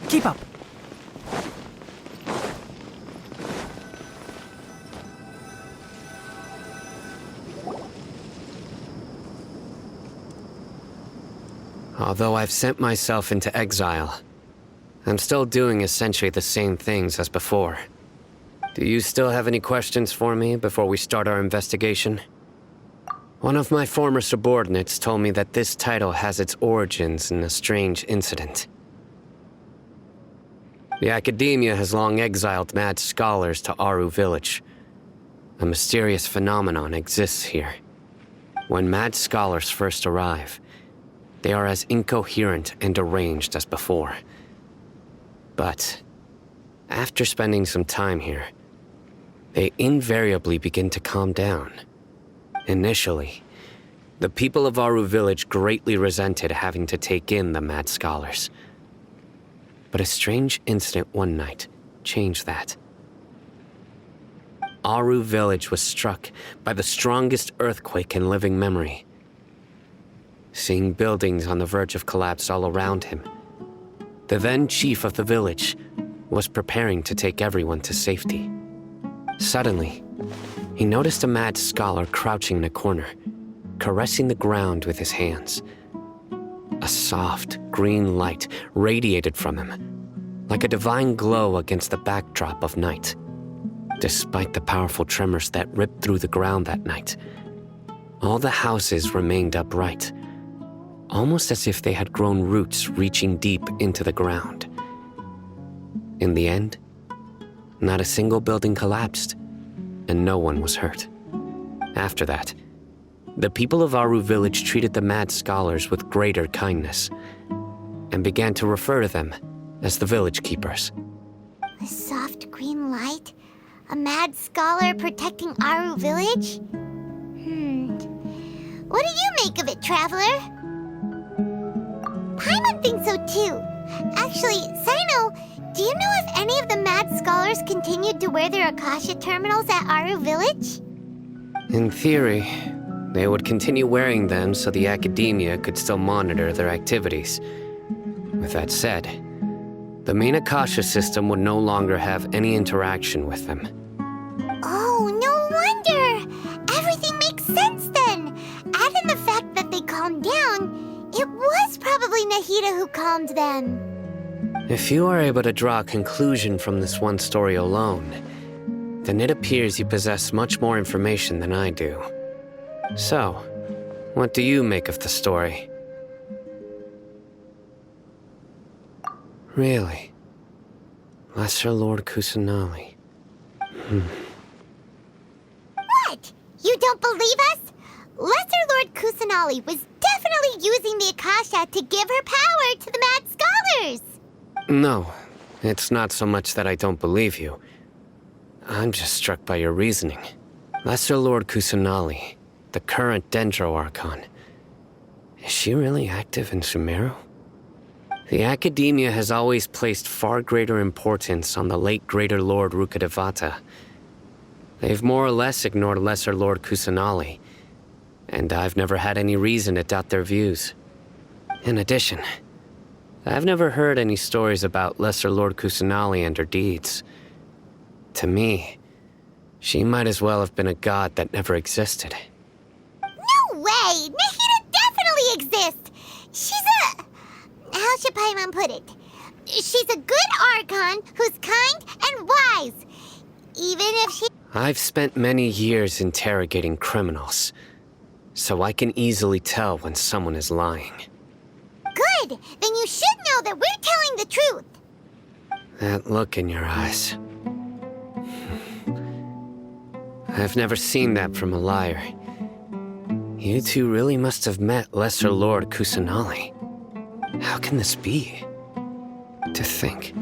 Keep up. Although I've sent myself into exile, I'm still doing essentially the same things as before. Do you still have any questions for me before we start our investigation? One of my former subordinates told me that this title has its origins in a strange incident. The Academia has long exiled mad scholars to Aru Village. A mysterious phenomenon exists here. When mad scholars first arrive, they are as incoherent and deranged as before. But after spending some time here, they invariably begin to calm down. Initially, the people of Aru Village greatly resented having to take in the mad scholars. But a strange incident one night changed that. Aru Village was struck by the strongest earthquake in living memory. Seeing buildings on the verge of collapse all around him, the then chief of the village was preparing to take everyone to safety. Suddenly, he noticed a mad scholar crouching in a corner, caressing the ground with his hands. A soft, green light radiated from him, like a divine glow against the backdrop of night. Despite the powerful tremors that ripped through the ground that night, all the houses remained upright, almost as if they had grown roots reaching deep into the ground. In the end, not a single building collapsed, and no one was hurt. After that, the people of Aru Village treated the mad scholars with greater kindness, and began to refer to them as the village keepers. A soft green light? A mad scholar protecting Aru Village? What do you make of it, Traveler? Paimon thinks so too. Actually, Sino, do you know if any of the mad scholars continued to wear their Akasha terminals at Aru Village? In theory, they would continue wearing them so the Academia could still monitor their activities. With that said, the main Akasha system would no longer have any interaction with them. Oh, no wonder! Everything makes sense then! Add in the fact that they calmed down, it was probably Nahida who calmed them. If you are able to draw a conclusion from this one story alone, then it appears you possess much more information than I do. So, what do you make of the story? Really? Lesser Lord Kusanali. What? You don't believe us? Lesser Lord Kusanali was definitely using the Akasha to give her power to the mad scholars! No, it's not so much that I don't believe you. I'm just struck by your reasoning. Lesser Lord Kusanali, the current Dendro Archon, is she really active in Sumeru? The Academia has always placed far greater importance on the late Greater Lord Rukkhadevata. They've more or less ignored Lesser Lord Kusanali, and I've never had any reason to doubt their views. In addition, I've never heard any stories about Lesser Lord Kusanali and her deeds. To me, she might as well have been a god that never existed. No way! Nahida definitely exists! She's a... how should Paimon put it? She's a good Archon who's kind and wise. Even if she... I've spent many years interrogating criminals, so I can easily tell when someone is lying. Good! Then you should know that we're telling the truth! That look in your eyes. I've never seen that from a liar. You two really must have met Lesser Lord Kusanali. How can this be? To think,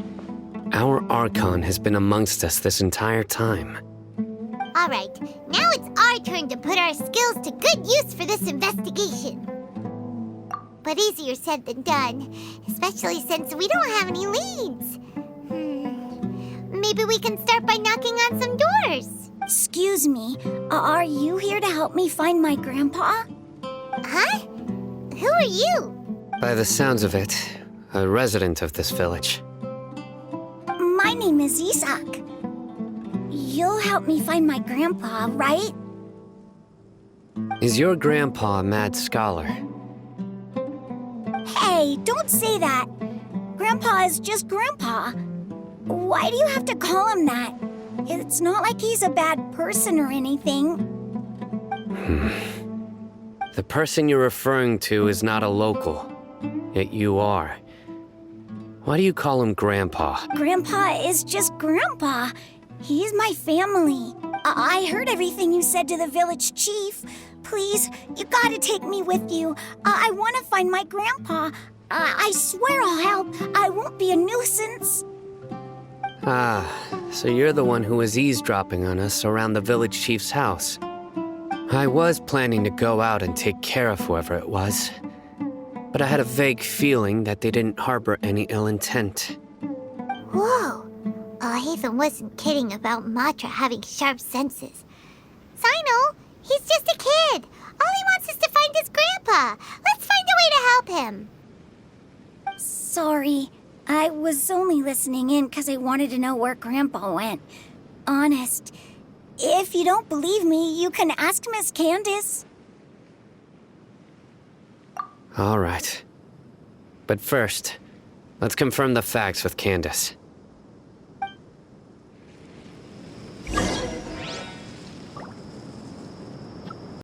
our Archon has been amongst us this entire time. Alright, now it's our turn to put our skills to good use for this investigation. But easier said than done, especially since we don't have any leads. Maybe we can start by knocking on some doors. Excuse me, are you here to help me find my grandpa? Huh? Who are you? By the sounds of it, a resident of this village. name is Isak. You'll help me find my grandpa, right? Is your grandpa a mad scholar? Hey, don't say that. Grandpa is just Grandpa. Why do you have to call him that? It's not like he's a bad person or anything. The person you're referring to is not a local, yet you are. Why do you call him Grandpa? Grandpa is just Grandpa. He's my family. I heard everything you said to the village chief. Please, you gotta take me with you. I want to find my grandpa. I swear I'll help. I won't be a nuisance. Ah, so you're the one who was eavesdropping on us around the village chief's house. I was planning to go out and take care of whoever it was, but I had a vague feeling that they didn't harbor any ill intent. Whoa. Haven wasn't kidding about Matra having sharp senses. Sino, he's just a kid. All he wants is to find his grandpa. Let's find a way to help him. Sorry. I was only listening in because I wanted to know where Grandpa went. Honest. If you don't believe me, you can ask Miss Candace. All right. But first, let's confirm the facts with Candace.